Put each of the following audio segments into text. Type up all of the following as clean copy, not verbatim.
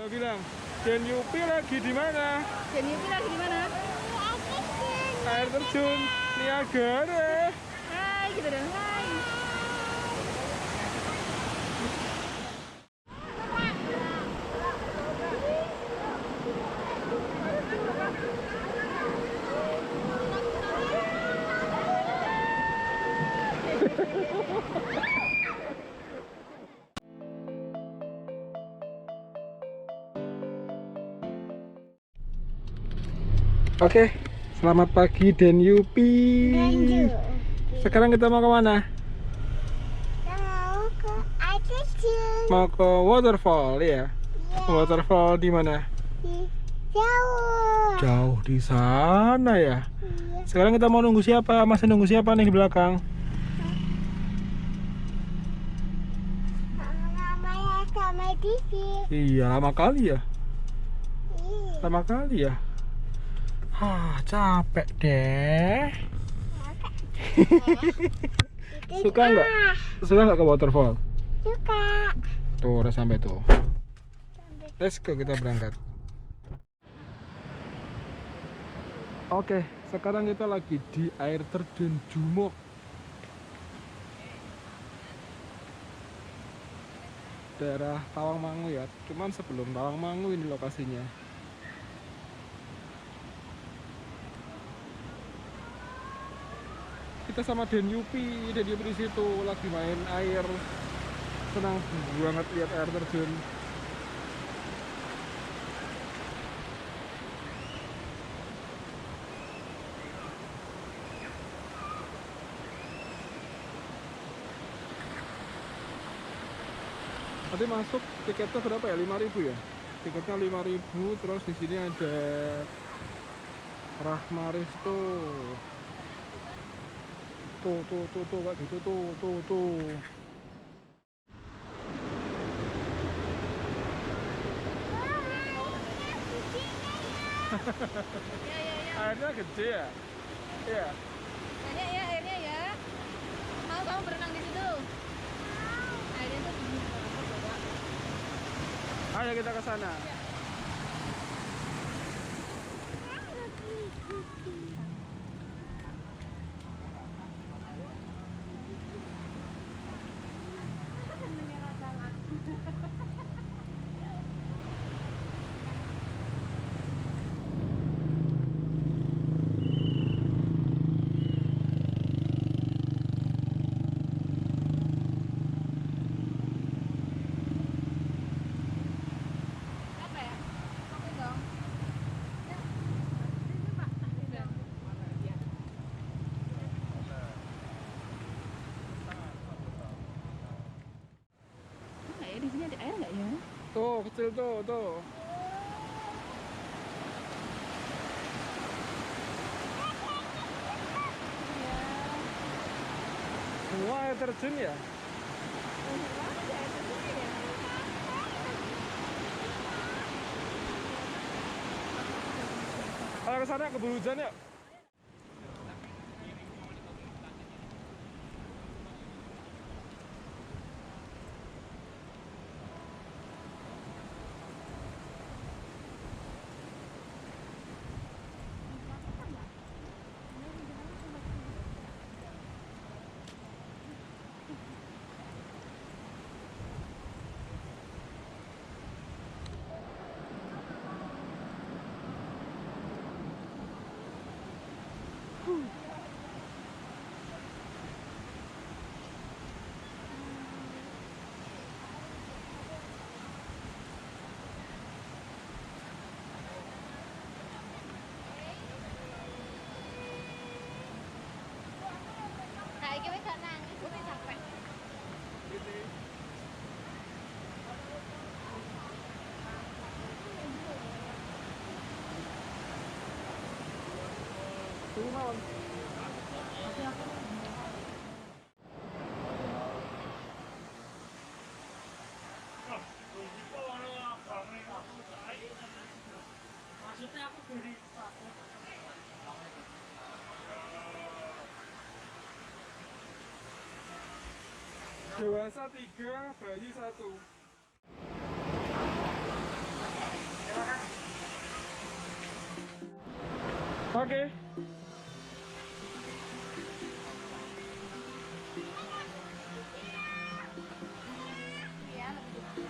Coba bilang, Den Yupi lagi di mana? Den Yupi lagi di mana? Air terjun Niagara. Hai, gitu dong. Hai. Oke, selamat pagi Den Yupi. Sekarang kita mau ke mana? Mau ke air terjun. Mau ke waterfall ya? Waterfall di mana? Jauh. Jauh di sana ya. Iya. Sekarang kita mau nunggu siapa? Masih nunggu siapa nih di belakang? Namanya sama Didi. Iya, lama kali ya. Iya. Lama kali ya. Capek deh. Suka nggak? Suka nggak ke waterfall? Suka. Tuh, udah sampai tuh. Let's go, kita berangkat. Oke, sekarang kita lagi di air terjun Jumok. Daerah Tawangmangu ya. Cuman sebelum Tawangmangu ini lokasinya. Kita sama Den Yupi di situ lagi main air. Senang banget lihat air terjun. Tadi masuk tiketnya berapa ya? 5.000 ya? Tiketnya 5.000, terus di sini ada Rahmaris tuh. Tuh kayak gitu tuh. Airnya gede ya? Iya. Banyak ya airnya ya. Mau kamu berenang di situ? Airnya tuh begini. Ayo kita ke sana. Apa ya? Oke dong. Ya, di sini ada air nggak ya? Tuh, kecil tuh. Semua air terjun ya? Kalau ke sana keburu hujan ya? Kayak wis gak nangis, gue capek. Tunggu malam. Maksudnya aku beri Dewasa 3, bayi 1. Oke. Iya, lebih gede.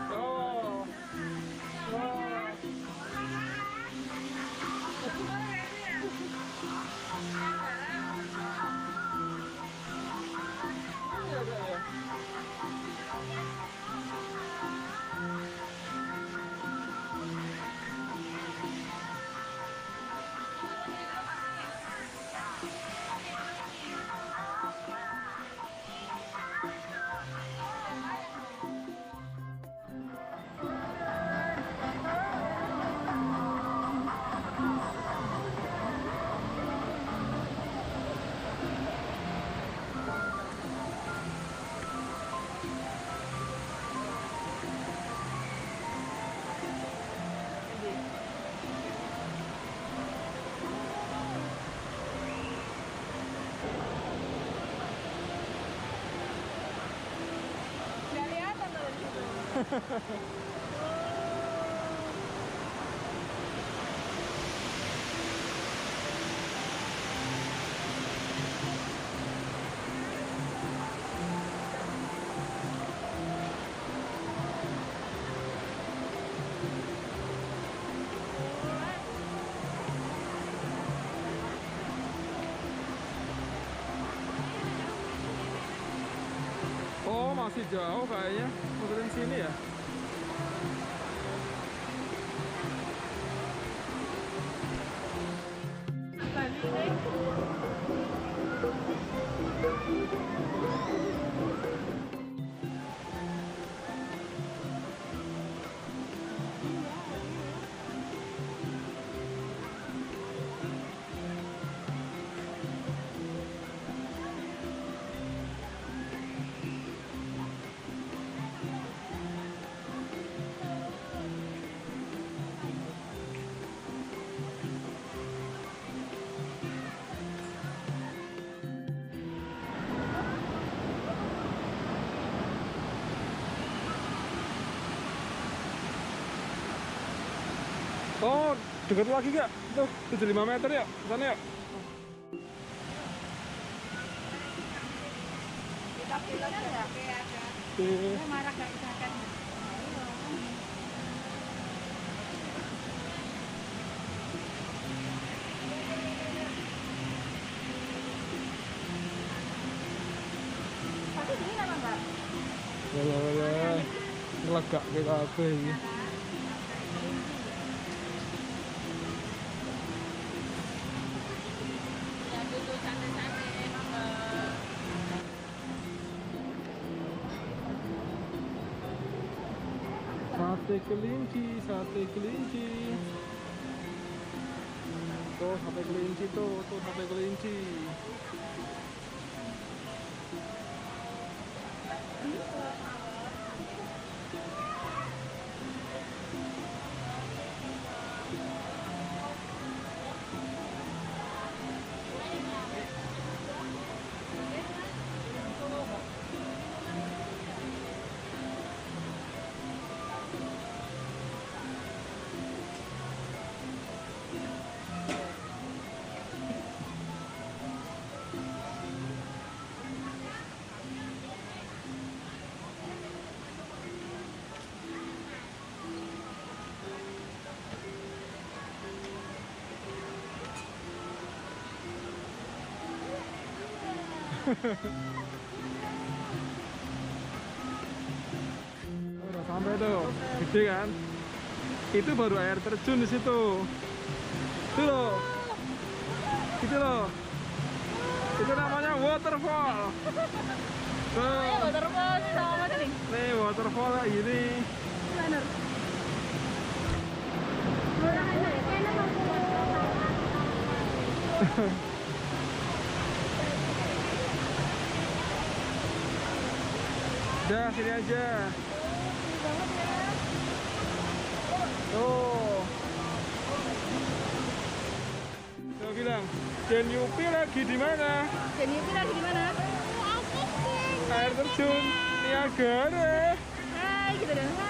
Oh. Oh. Iya, iya, iya. Nggak kelihatan tuh dari situ. Oh, masih jauh kayaknya. Muterin sini ya. Oh, dekat lagi gak? Tuh, 75 meter ya, sana ya. Kita film ya? Oke. Marah gak bisa kan? Tapi dingin apa enggak? Ya, ngelegak kayak apa ini. Ya dulu santai-santai emang Sate kelinci, sate kelinci. Tuh, sate kelinci tuh sate kelinci. Udah sampai tuh, gede kan? Itu baru air terjun di situ. Itu loh, itu loh. Itu namanya waterfall. Tuh, waterfall sama apa nih? nih waterfall kayak gini. Mana? Udah sini aja. banget ya. Tuh. Saya bilang, Dan Yupi lagi di mana? Dan Yupi lagi di mana? Air terjun Niagara. Hai, kita dan hai.